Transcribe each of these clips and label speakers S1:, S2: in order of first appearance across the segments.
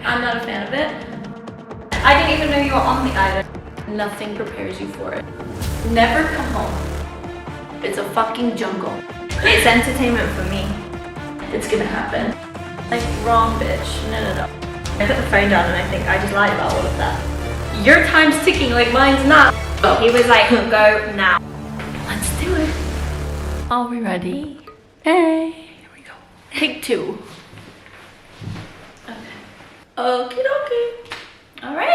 S1: I'm not a fan of it.
S2: I didn't even know you were on the island.
S1: Nothing prepares you for it. Never come home. It's a fucking jungle.
S2: It's entertainment for me.
S1: It's gonna happen. Like, wrong bitch. No.
S2: I put the phone down and I think I just lied about all of that.
S1: Your time's ticking like mine's not.
S2: Oh. He was like, go now.
S1: Let's do it. Are we ready? Hey, here we go. Take 2. Okay. Okie dokie. All right.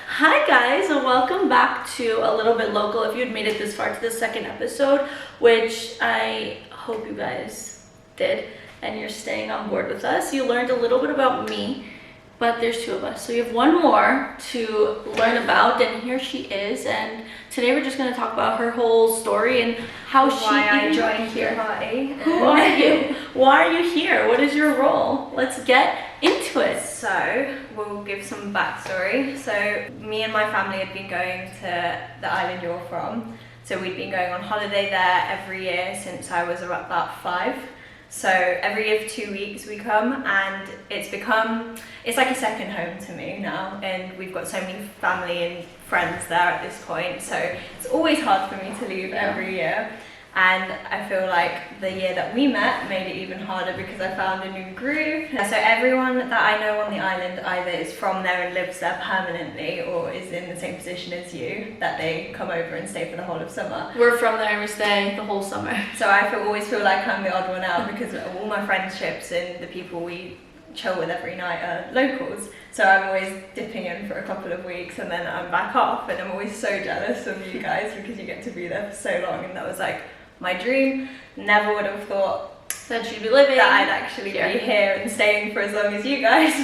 S1: Hi guys, and welcome back to A Little Bit Local. If you had made it this far to the second episode, which I hope you guys did, and you're staying on board with us, you learned a little bit about me, but there's 2 of us, so you have one more to learn about, and here she is. And today we're just going to talk about her whole story and how
S2: I joined your party.
S1: Who are you? Why are you here? What is your role? Let's get into it.
S2: So we'll give some backstory. So me and my family had been going to the island you're from. So we'd been going on holiday there every year since I was about 5. So every year for 2 weeks we come, and it's like a second home to me now, and we've got so many family and friends there at this point, so it's always hard for me to leave every year. And I feel like the year that we met made it even harder because I found a new group. So everyone that I know on the island either is from there and lives there permanently, or is in the same position as you, that they come over and stay for the whole of summer.
S1: We're from there and we stay the whole summer.
S2: So I always feel like I'm the odd one out because all my friendships and the people we chill with every night are locals. So I'm always dipping in for a couple of weeks and then I'm back off, and I'm always so jealous of you guys because you get to be there for so long, and that was like my dream. Never would have thought
S1: that you'd be living,
S2: that I'd actually be here and staying for as long as you guys.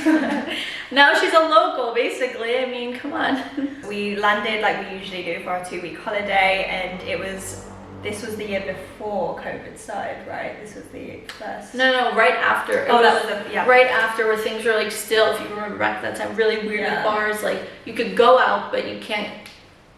S1: Now she's a local, basically. I mean, come on.
S2: We landed like we usually do for our 2-week holiday, and this was the year before COVID started, right? This was the first.
S1: No, right after. Right after, where things were like still, if you remember back at that time, really weird with bars. Like you could go out, but you can't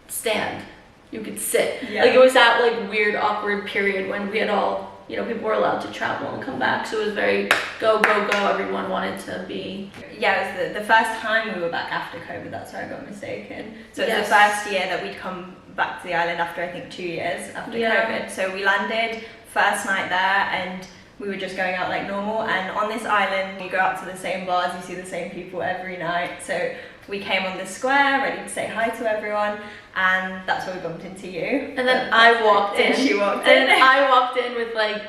S1: stand. You could sit. Yeah. Like it was that like weird, awkward period when we had all, people were allowed to travel and come back. So it was very go. Everyone wanted to be.
S2: Yeah, it was the first time we were back after COVID. That's where I got mistaken. So it was the first year that we'd come back to the island after I think 2 years after COVID. So we landed first night there, and we were just going out like normal. And on this island, you go out to the same bars, you see the same people every night. So we came on the square, ready to say hi to everyone, and that's where we bumped into you.
S1: And then I walked in.
S2: And she walked in.
S1: And I walked in with like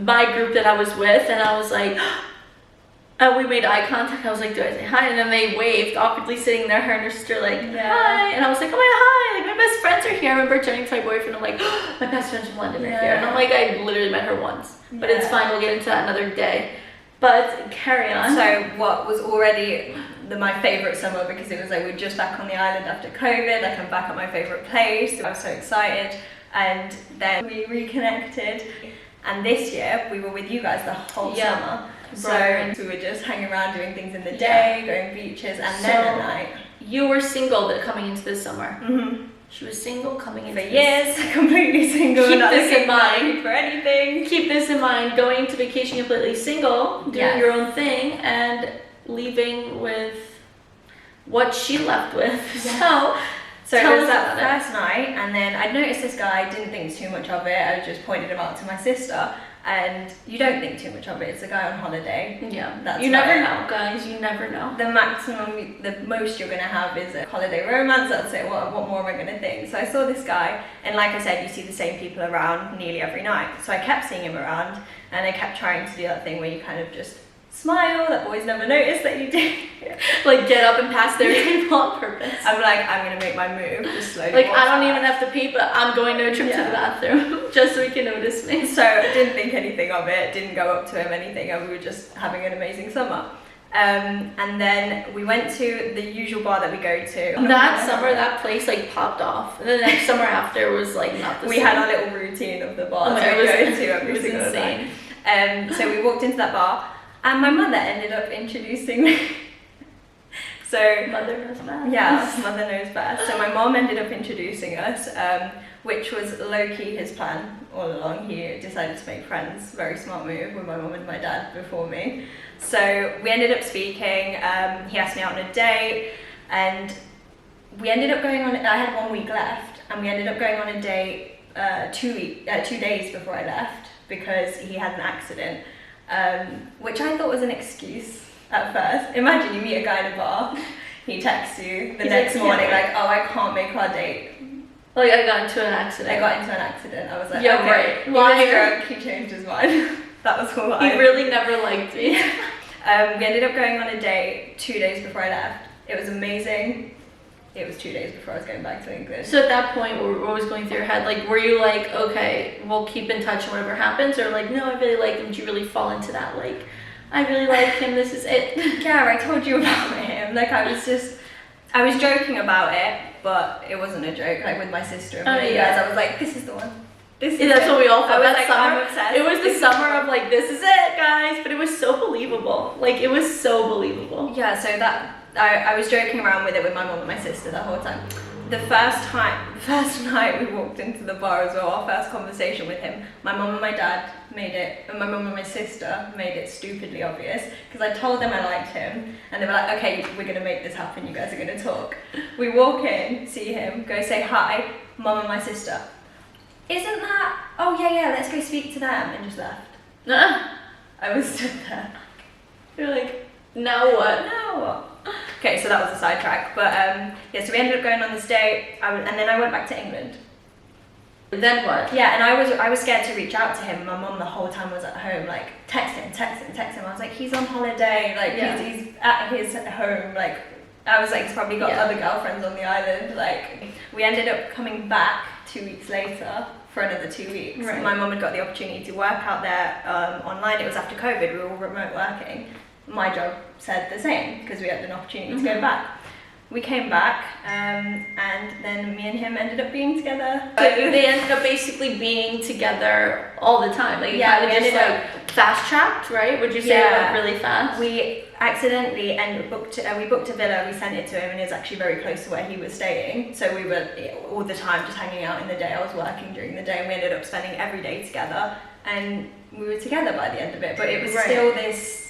S1: my group that I was with, and I was like, and we made eye contact. I was like, do I say hi? And then they waved, awkwardly sitting there, her and her sister like, hi. And I was like, oh my hi, like my best friends are here. I remember turning to my boyfriend, I'm like, oh, my best friends from London are here. And I'm like, I literally met her once, but it's fine, we'll get into that another day. But carry on.
S2: So what was already my favorite summer, because it was like we're just back on the island after COVID, like I'm back at my favorite place. I was so excited, and then we reconnected, and this year we were with you guys the whole summer. So we were just hanging around doing things in the day, going beaches, and then at night.
S1: You were single coming into this summer. Mm-hmm. She was single coming into
S2: for years, completely single.
S1: Keep this in mind
S2: for anything.
S1: Keep this in mind. Going to vacation completely single, doing your own thing, and leaving with what she left with. So
S2: it was that first night, and then I'd noticed this guy, didn't think too much of it. I just pointed him out to my sister. And you don't think too much of it. It's a guy on holiday.
S1: Yeah, that's you never know, guys. You never know.
S2: The most you're gonna have is a holiday romance. That's it. What more am I gonna think? So I saw this guy, and like I said, you see the same people around nearly every night. So I kept seeing him around, and I kept trying to do that thing where you kind of just smile, that boys never notice that you do.
S1: Like get up and pass their table on purpose.
S2: I'm like, I'm gonna make my move, just slowly.
S1: Like I don't even have to pee, but I'm going to a trip to the bathroom just so he can notice me.
S2: So I didn't think anything of it, didn't go up to him anything, and we were just having an amazing summer. And then we went to the usual bar that we go to.
S1: That summer, that place like popped off. And the next summer after was like not the same.
S2: We had our little routine of the bar that we go to every single night. So we walked into that bar, and my mother ended up introducing me So
S1: Mother knows best.
S2: yeah, mother knows best. So my mom ended up introducing us, which was low-key his plan all along. He decided to make friends, very smart move, with my mom and my dad before me. So we ended up speaking, he asked me out on a date, and we ended up going on, I had 1 week left, and we ended up going on a date 2 days before I left, because he had an accident, which I thought was an excuse at first. Imagine you meet a guy in a bar, he texts you the next morning like, oh, I can't make our date.
S1: Like, I got into an accident.
S2: I was like,
S1: yeah,
S2: okay.
S1: right.
S2: He was drunk, he changed his mind. That was all
S1: He really never liked me.
S2: We ended up going on a date 2 days before I left. It was amazing. It was 2 days before I was going back to England.
S1: So at that point, what was going through your head? Like, were you like, okay, we'll keep in touch and whatever happens? Or like, no, I really like him. Did you really fall into that? Like, I really like him, this is it.
S2: Yeah, I told you about him. Like, I was joking about it, but it wasn't a joke. Like, with my sister and you guys, I was like, this is the one. This is
S1: that's what we all thought.
S2: That
S1: Like,
S2: summer. I'm obsessed.
S1: It was the summer of like, this is it, guys. But it was so believable. Like, it was so believable.
S2: Yeah, so that, I was joking around with it with my mom and my sister the whole time. The first night we walked into the bar as well, our first conversation with him, my mom and my dad and my mom and my sister made it stupidly obvious, because I told them I liked him, and they were like, okay, we're going to make this happen, you guys are going to talk. We walk in, see him, go say hi, mom and my sister. Isn't that, oh yeah, let's go speak to them, and just left. I was stood there.
S1: You're like, now what?
S2: Now what? Okay, so that was a sidetrack, but yeah, so we ended up going on this date, and then I went back to England.
S1: Then what?
S2: Yeah, and I was scared to reach out to him. My mum the whole time was at home, like, text him. I was like, he's on holiday, like, he's at his home, like, I was like, he's probably got other girlfriends on the island, like. We ended up coming back 2 weeks later for another 2 weeks.
S1: Right.
S2: My mum had got the opportunity to work out there online. It was after COVID, we were all remote working. My job said the same, because we had an opportunity to go back. We came back, and then me and him ended up being together.
S1: So they ended up basically being together all the time. Like,
S2: yeah, we
S1: just
S2: ended up
S1: like fast tracked, right? Would you say it went really fast?
S2: We accidentally booked a villa. We sent it to him, and it was actually very close to where he was staying. So we were all the time just hanging out in the day. I was working during the day, and we ended up spending every day together. And we were together by the end of it. But it was still this.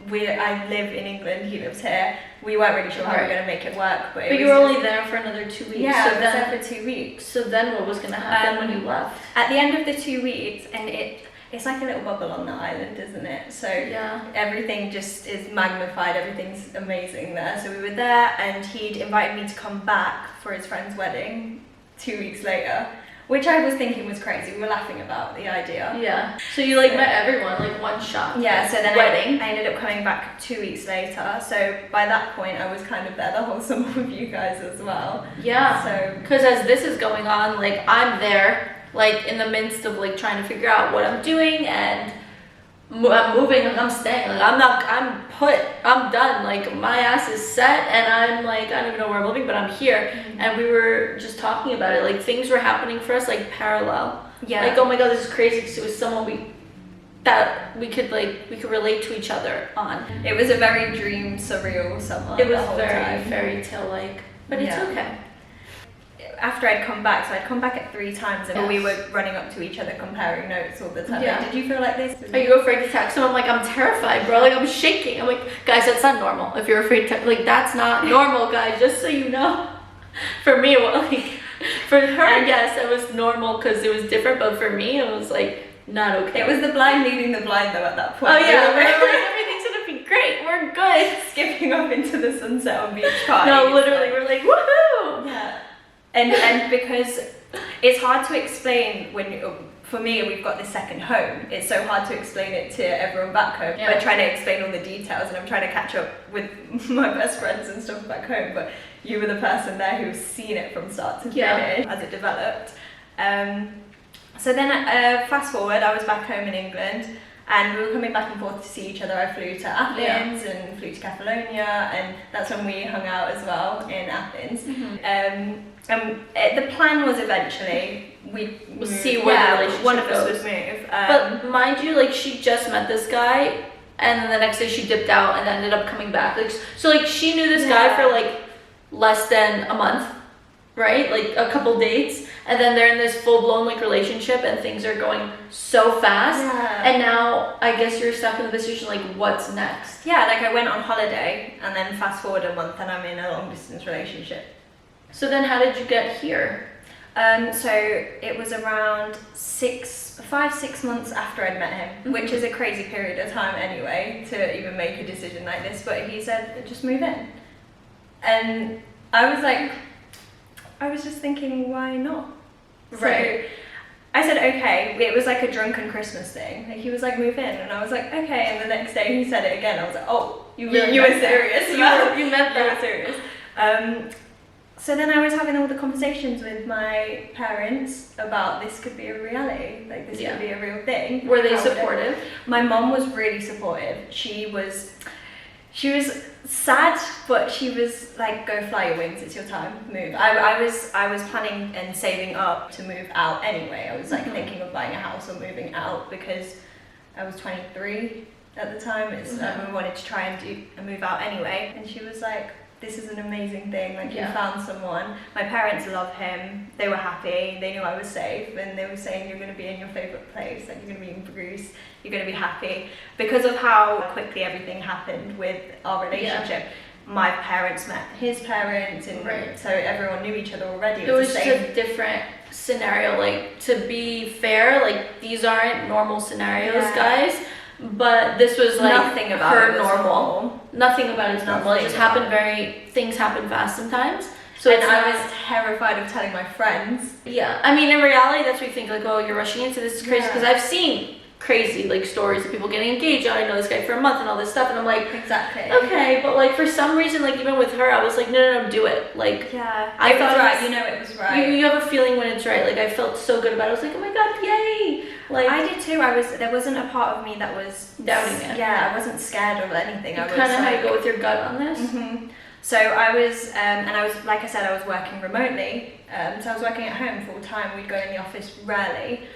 S2: I live in England, he lives here. We weren't really sure how we were going to make it work. But
S1: you were only there for another 2 weeks.
S2: Yeah,
S1: so
S2: I was there for 2 weeks.
S1: So then what was going to happen when you left?
S2: At the end of the 2 weeks, and it's like a little bubble on the island, isn't it? So everything just is magnified, everything's amazing there. So we were there, and he'd invited me to come back for his friend's wedding 2 weeks later. Which I was thinking was crazy. We were laughing about the idea.
S1: Yeah. So you like met everyone, like one shot.
S2: Yeah, so then
S1: wedding.
S2: I ended up coming back 2 weeks later. So by that point, I was kind of there the whole summer with you guys as well.
S1: Yeah.
S2: So
S1: because as this is going on, like I'm there, like in the midst of like trying to figure out what I'm doing, and I'm moving, like I'm staying, like I'm done, like my ass is set, and I'm like, I don't even know where I'm living, but I'm here. And we were just talking about it, like things were happening for us like parallel. Yeah. Like, oh my god, this is crazy, because it was someone we could relate to each other on.
S2: It was a very dream, surreal summer.
S1: It was very fairy tale like, but it's okay.
S2: After I'd come back, so I'd come back at 3 times, and we were running up to each other comparing notes all the time.
S1: Yeah.
S2: Like, did you feel like this?
S1: Are you afraid to text him? I'm like, I'm terrified, bro. Like, I'm shaking. I'm like, guys, that's not normal. If you're afraid to, like, that's not normal, guys, just so you know. For me, for her, yes, it was normal because it was different, but for me, it was like, not okay.
S2: It was the blind leading the blind, though, at that point.
S1: Oh, yeah. We're like, everything's gonna be great. We're good.
S2: Skipping up into the sunset on beach parties.
S1: No, literally, we're like, woohoo!
S2: Yeah. And because it's hard to explain for me, we've got this second home. It's so hard to explain it to everyone back home. Yeah. I'm trying to explain all the details, and I'm trying to catch up with my best friends and stuff back home. But you were the person there who's seen it from start to finish as it developed. So then, fast forward, I was back home in England, and we were coming back and forth to see each other. I flew to Athens and flew to Catalonia, and that's when we hung out as well in Athens. The plan was eventually we'd
S1: see where the relationship
S2: one of us
S1: goes.
S2: would move.
S1: But mind you, like she just met this guy and then the next day she dipped out and ended up coming back. Like, so like she knew this guy for like less than a month, right? Like a couple dates, and then they're in this full-blown like relationship and things are going so fast. And now I guess you're stuck in the position like, what's next?
S2: Yeah, like I went on holiday and then fast forward a month and I'm in a long distance relationship.
S1: So then how did you get here?
S2: So it was around 5-6 months after I'd met him, which is a crazy period of time anyway to even make a decision like this, but he said, just move in. And I was just thinking, why not?
S1: Right.
S2: So I said, okay. It was like a drunken Christmas thing. Like he was like, move in. And I was like, okay. And the next day he said it again. I was like, oh, you were serious. You meant that. You were serious. So then I was having all the conversations with my parents about this could be a reality. Like this could be a real thing.
S1: Were they supportive?
S2: My mom was really supportive. She was sad, but she was like, go fly your wings, it's your time, move. I was planning and saving up to move out anyway. I was like thinking of buying a house or moving out because I was 23 at the time. I wanted to try and move out anyway. And she was like, this is an amazing thing, like you found someone. My parents love him, they were happy, they knew I was safe, and they were saying you're going to be in your favourite place, like you're going to be in Bruce, you're going to be happy. Because of how quickly everything happened with our relationship, my parents met his parents, and so everyone knew each other already.
S1: It was just a different scenario. Like, to be fair, like these aren't normal scenarios, guys. But this was like
S2: nothing about
S1: her normal. Nothing about it's normal. It just happened things happen fast sometimes. So
S2: and I was terrified of telling my friends.
S1: Yeah, I mean in reality that's what you think, like, oh, you're rushing into this, is crazy, because I've seen crazy like stories of people getting engaged. Oh, I know this guy for a month and all this stuff, and I'm like, okay, but like for some reason, like even with her, I was like, no, do it. Like,
S2: I thought right, you know, it was right.
S1: You have a feeling when it's right. Like I felt so good about it. I was like, oh my god, yay! Like
S2: I did too. There wasn't a part of me that was
S1: doubting it.
S2: Yeah, I wasn't scared of anything.
S1: You kind of had to go with your gut on this.
S2: So I was, and I was, like I said, I was working remotely. So I was working at home full time. We'd go in the office rarely.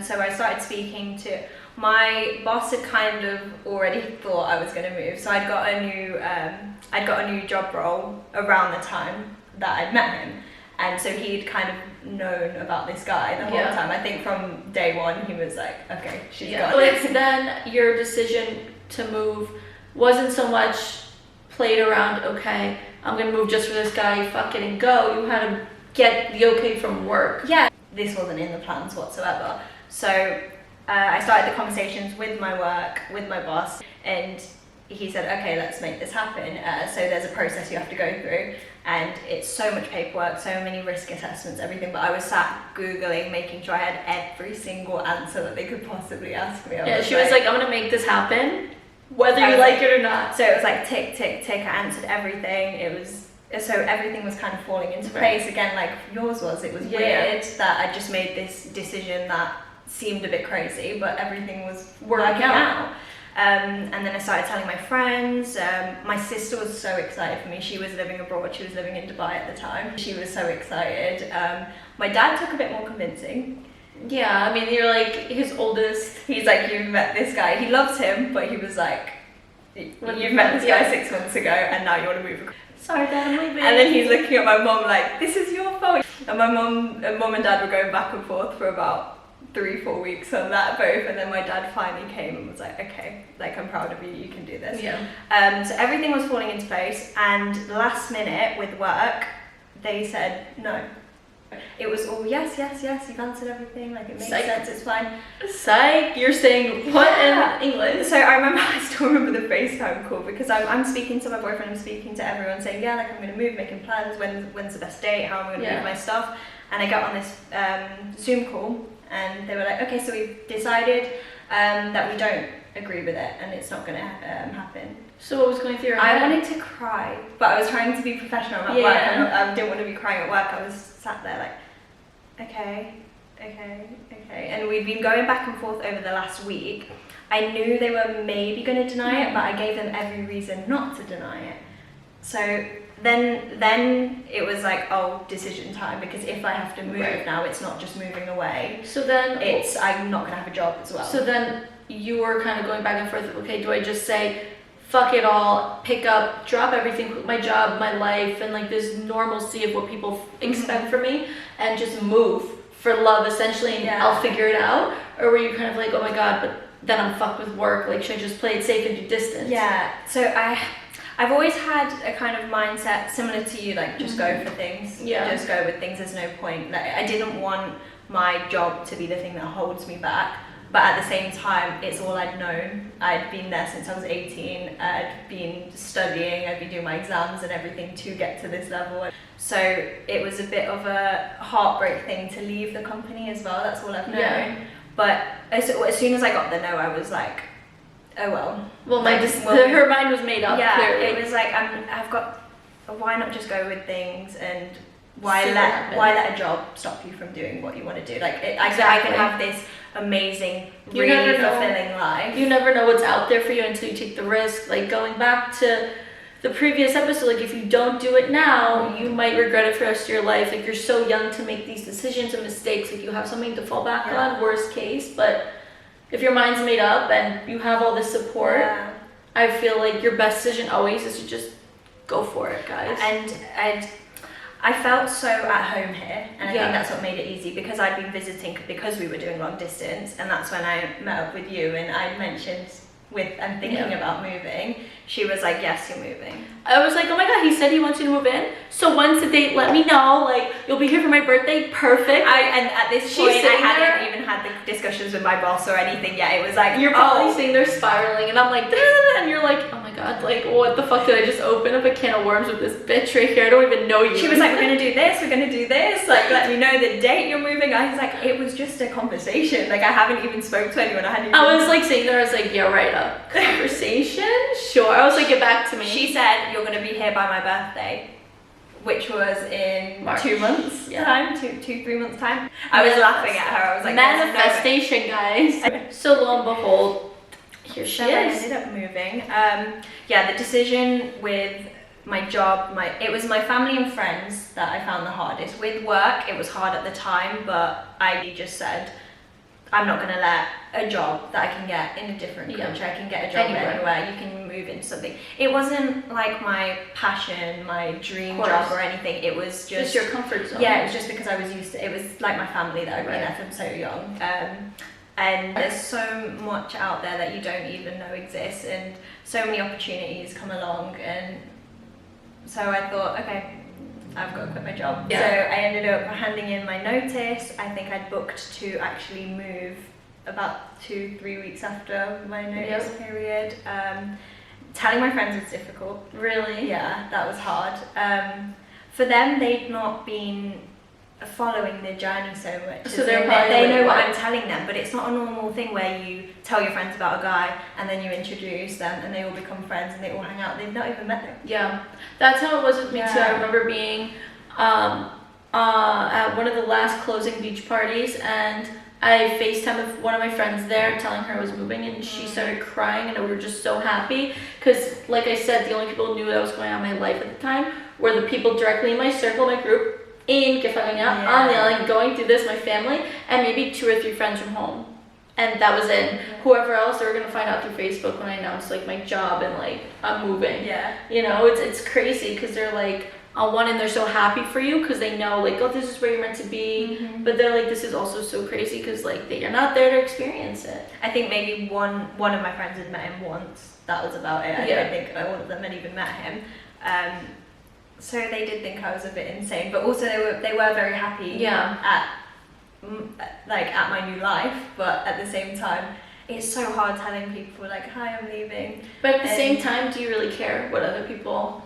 S2: So I started speaking to my boss. Had kind of already thought I was going to move. So I'd got a new job role around the time that I'd met him. And so he'd kind of known about this guy the whole time. I think from day one he was like, okay, she's got it.
S1: But then your decision to move wasn't so much played around, okay, I'm gonna move just for this guy, fuck it and go. You had to get the okay from work.
S2: Yeah, this wasn't in the plans whatsoever. So I started the conversations with my work, with my boss, and he said, okay, let's make this happen. So there's a process you have to go through, and it's so much paperwork, so many risk assessments, everything. But I was sat Googling, making sure I had every single answer that they could possibly ask me.
S1: She was like, I'm gonna make this happen, whether you like it or not.
S2: So it was like tick, tick, tick. I answered everything. So everything was kind of falling into place again, like yours was. It was weird that I just made this decision that seemed a bit crazy, but everything was working out. And then I started telling my friends. My sister was so excited for me. She was living abroad. She was living in Dubai at the time. She was so excited. My dad took a bit more convincing.
S1: Yeah, I mean, you're like his oldest.
S2: He's like, you've met this guy. He loves him, but he was like, you've met this guy 6 months ago, and now you want to move across.
S1: Sorry, Dad, I'm leaving.
S2: And then he's looking at my mom like, this is your fault. And my mom and dad were going back and forth for about 3-4 weeks on that both, and then my dad finally came and was like, okay, like, I'm proud of you, you can do this. So everything was falling into place, and last minute with work they said no. It was all yes, you've answered everything, like it makes sense, it's fine.
S1: Psych, you're saying what in England?
S2: So I still remember the FaceTime call, because I'm speaking to my boyfriend, I'm speaking to everyone, saying like I'm going to move, making plans, when's the best date, how am I going to move my stuff. And I got on this Zoom call, and they were like, okay, so we've decided that we don't agree with it, and it's not going to happen.
S1: So what was going through your head?
S2: I wanted to cry, but I was trying to be professional at work. I didn't want to be crying at work. I was sat there like, okay. And we'd been going back and forth over the last week. I knew they were maybe going to deny it, but I gave them every reason not to deny it. So then it was like, oh, decision time, because if I have to move now, it's not just moving away.
S1: So then
S2: I'm not going to have a job as well.
S1: So then you were kind of going back and forth, okay, do I just say, fuck it all, pick up, drop everything, quit my job, my life, and like this normalcy of what people expect from me, and just move for love essentially, and I'll figure it out? Or were you kind of like, oh my God, but then I'm fucked with work, like should I just play it safe and do distance?
S2: Yeah, so I've always had a kind of mindset similar to you, like just go for things, just go with things, there's no point. Like I didn't want my job to be the thing that holds me back, but at the same time, it's all I'd known. I'd been there since I was 18, I'd been studying, I'd been doing my exams and everything to get to this level. So it was a bit of a heartbreak thing to leave the company as well, that's all I've known.
S1: Yeah.
S2: But as soon as I got the no, I was like, oh well.
S1: Well, her mind was made up, clearly.
S2: It was like, why not just go with things, and why let a job stop you from doing what you want to do? Like, I can have this amazing, really fulfilling life.
S1: You never know what's out there for you until you take the risk. Like, going back to the previous episode, like if you don't do it now, you might regret it for the rest of your life. Like, you're so young to make these decisions and mistakes. Like, you have something to fall back on, worst case. But if your mind's made up and you have all this support, I feel like your best decision always is to just go for it, guys.
S2: And I felt so at home here, and I think that's what made it easy, because I'd been visiting because we were doing long distance, and that's when I met up with you, and I mentioned I'm thinking about moving. She was like, yes, you're moving.
S1: I was like, oh my God, he said he wants you to move in. So when's the date? Let me know. Like, you'll be here for my birthday. Perfect.
S2: And at this point, I hadn't even had the discussions with my boss or anything yet. It was like,
S1: you're probably sitting there spiraling, and I'm like, da-da-da-da, and you're like, oh my God, like, what the fuck did I just open up a can of worms with this bitch right here? I don't even know you.
S2: She was like, we're gonna do this, like, let me know the date you're moving. I was like, it was just a conversation. Like, I haven't even spoke to anyone.
S1: I was like sitting there, I was like, yeah, right up. Conversation? Sure. I was like, get back to me.
S2: She said, you're gonna be here by my birthday, which was in
S1: March.
S2: 2 months time, 3 months time. I was laughing at her. I was like,
S1: manifestation, guys. So lo and behold, here she is.
S2: I ended up moving. The decision with my job, it was my family and friends that I found the hardest. With work, it was hard at the time, but I just said, I'm not going to let a job that I can get in a different country, I can get a job anywhere, you can move into something. It wasn't like my passion, my dream job or anything. It was just
S1: your comfort zone.
S2: Yeah, it was just because I was used to it. Was like my family that I'd been there from so young. And there's so much out there that you don't even know exists, and so many opportunities come along. And so I thought, okay, I've got to quit my job. So I ended up handing in my notice. I think I'd booked to actually move about 2-3 weeks after my notice period. Telling my friends was difficult.
S1: Really?
S2: Yeah, that was hard. For them, they'd not been following the journey so much.
S1: So they
S2: know what I'm telling them, but it's not a normal thing where you tell your friends about a guy and then you introduce them and they all become friends and they all hang out. They've not even met them.
S1: Yeah, that's how it was with me too. I remember being at one of the last closing beach parties, and I FaceTimed with one of my friends there, telling her I was moving, and she started crying, and we were just so happy because, like I said, the only people who knew what was going on in my life at the time were the people directly in my circle, my group, in Kefaganya, on the island, going through this, my family, and maybe 2 or 3 friends from home. And that was it. Whoever else, they were gonna find out through Facebook when I announced like my job and like I'm moving.
S2: Yeah.
S1: You know, it's crazy because they're like, on one end they're so happy for you because they know like, oh, this is where you're meant to be. But they're like, this is also so crazy because like you're not there to experience it.
S2: I think maybe one of my friends had met him once. That was about it. I don't think one of them had even met him. So they did think I was a bit insane, but also they were very happy at my new life. But at the same time, it's so hard telling people like, hi, I'm leaving.
S1: But at the same time, do you really care what other people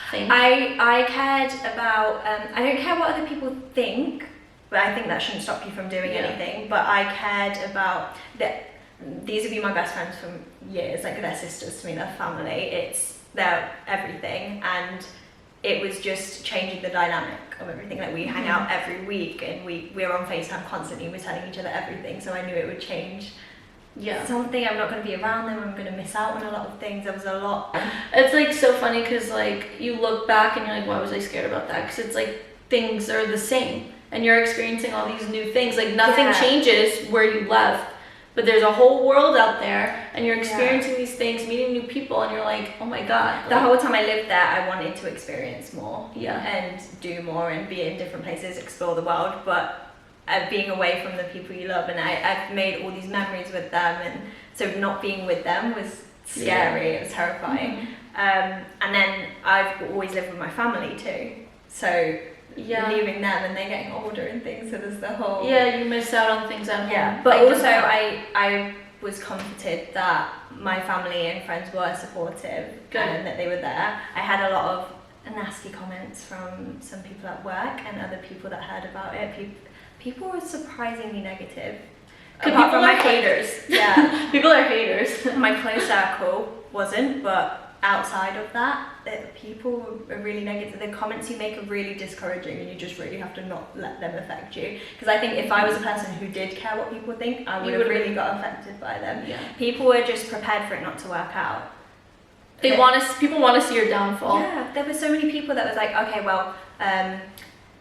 S1: think?
S2: I cared about, I don't care what other people think, but I think that shouldn't stop you from doing anything. But I cared about that. These have been my best friends for years, like they're sisters to me, they're family, they're everything. And it was just changing the dynamic of everything. Like we hang out every week and we're on FaceTime constantly, we're telling each other everything, so I knew it would change. Something, I'm not going to be around them, I'm going to miss out on a lot of things. There was a lot.
S1: It's like so funny because like you look back and you're like, why was I scared about that? Because it's like things are the same and you're experiencing all these new things. Like nothing changes where you left. But there's a whole world out there, and you're experiencing these things, meeting new people, and you're like, oh my god.
S2: The whole time I lived there, I wanted to experience more,
S1: Yeah.
S2: and do more, and be in different places, explore the world. But being away from the people you love, and I've made all these memories with them, and so not being with them was scary. It was terrifying. And then I've always lived with my family too, so leaving them, and they're getting older and things, so there's the whole
S1: you miss out on things at home.
S2: but also I was comforted that my family and friends were supportive and that they were there. I had a lot of nasty comments from some people at work and other people that heard about it. People were surprisingly negative.
S1: People are haters.
S2: Yeah.
S1: People are haters.
S2: My close circle wasn't, but outside of that, people are really negative. The comments you make are really discouraging, and you just really have to not let them affect you. Because I think if I was a person who did care what people think, I would have really got affected by them. Yeah. People were just prepared for it not to work out.
S1: People want to see your downfall.
S2: Yeah, there were so many people that was like, okay, well,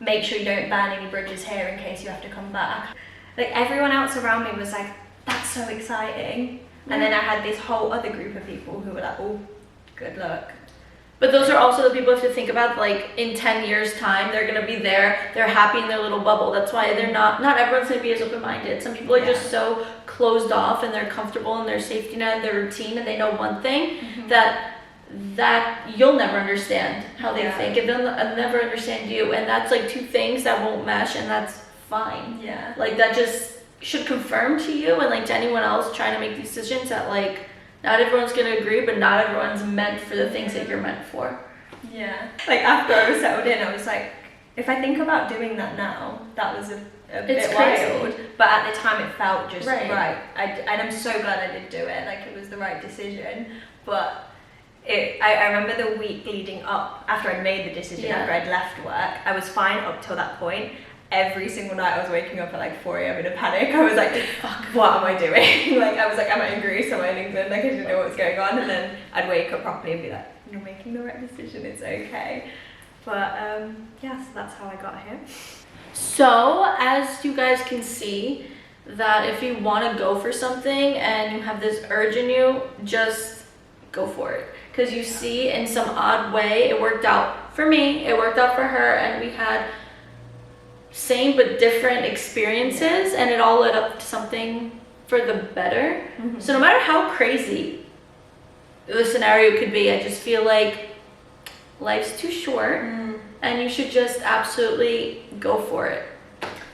S2: make sure you don't burn any bridges here in case you have to come back. Like, everyone else around me was like, that's so exciting. And then I had this whole other group of people who were like, oh, good luck.
S1: But those are also the people you have to think about, like, in 10 years time, they're going to be there, they're happy in their little bubble. That's why they're not everyone's going to be as open-minded. Some people are just so closed off, and they're comfortable in their safety net, their routine, and they know one thing, that you'll never understand how they think, and they'll never understand you. And that's like two things that won't mesh, and that's fine. Yeah. Like, that just should confirm to you and like to anyone else trying to make decisions that like, not everyone's going to agree, but not everyone's meant for the things that you're meant for. Yeah. Like, after I was settled in, I was like, if I think about doing that now, that was a bit wild. But at the time, it felt just right. And I'm so glad I did do it. Like, it was the right decision. But I remember the week leading up, after I'd made the decision, after I'd left work, I was fine up till that point. Every single night I was waking up at like 4 a.m. in a panic. I was like, fuck, what am I doing? Like, I was like, am I in Greece? Am I in England? Like, I didn't know what was going on. And then I'd wake up properly and be like, you're making the right decision, it's okay. But so that's how I got here. So, as you guys can see, that if you want to go for something and you have this urge in you, just go for it. Because you see, in some odd way, it worked out for me, it worked out for her, and we had same but different experiences, and it all led up to something for the better. So no matter how crazy the scenario could be, I just feel like life's too short, and you should just absolutely go for it.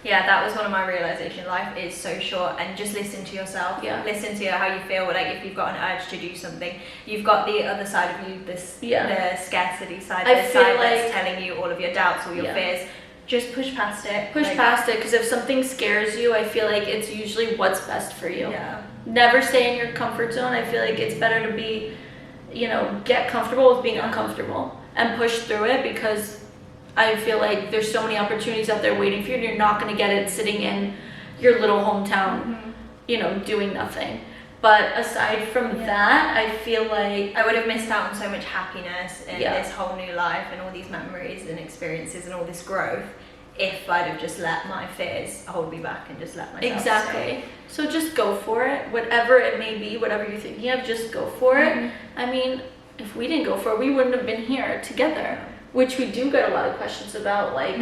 S1: Yeah, that was one of my realizations. Life is so short, and just listen to yourself. Listen to how you feel. Like, if you've got an urge to do something, you've got the other side of you, the scarcity side, the side that's telling you all of your doubts, all your fears. Just push past it. Push past it, because if something scares you, I feel like it's usually what's best for you. Yeah. Never stay in your comfort zone. I feel like it's better to be, get comfortable with being uncomfortable and push through it, because I feel like there's so many opportunities out there waiting for you, and you're not going to get it sitting in your little hometown, doing nothing. But aside from that, I feel like I would have missed out on so much happiness and this whole new life and all these memories and experiences and all this growth if I'd have just let my fears hold me back and just let myself stay. So just go for it, whatever it may be, whatever you're thinking of, just go for it. I mean, if we didn't go for it, we wouldn't have been here together, which we do get a lot of questions about, like,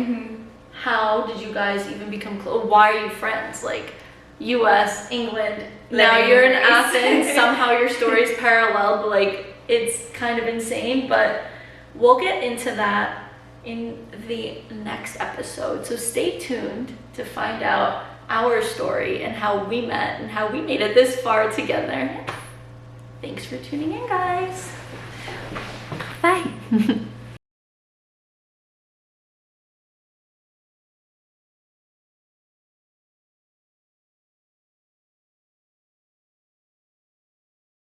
S1: how did you guys even become close? Why are you friends? Like, US, England, now you're in Athens, somehow your story's parallel, but like, it's kind of insane. But we'll get into that in the next episode, so stay tuned to find out our story and how we met and how we made it this far together. Thanks for tuning in, guys. Bye.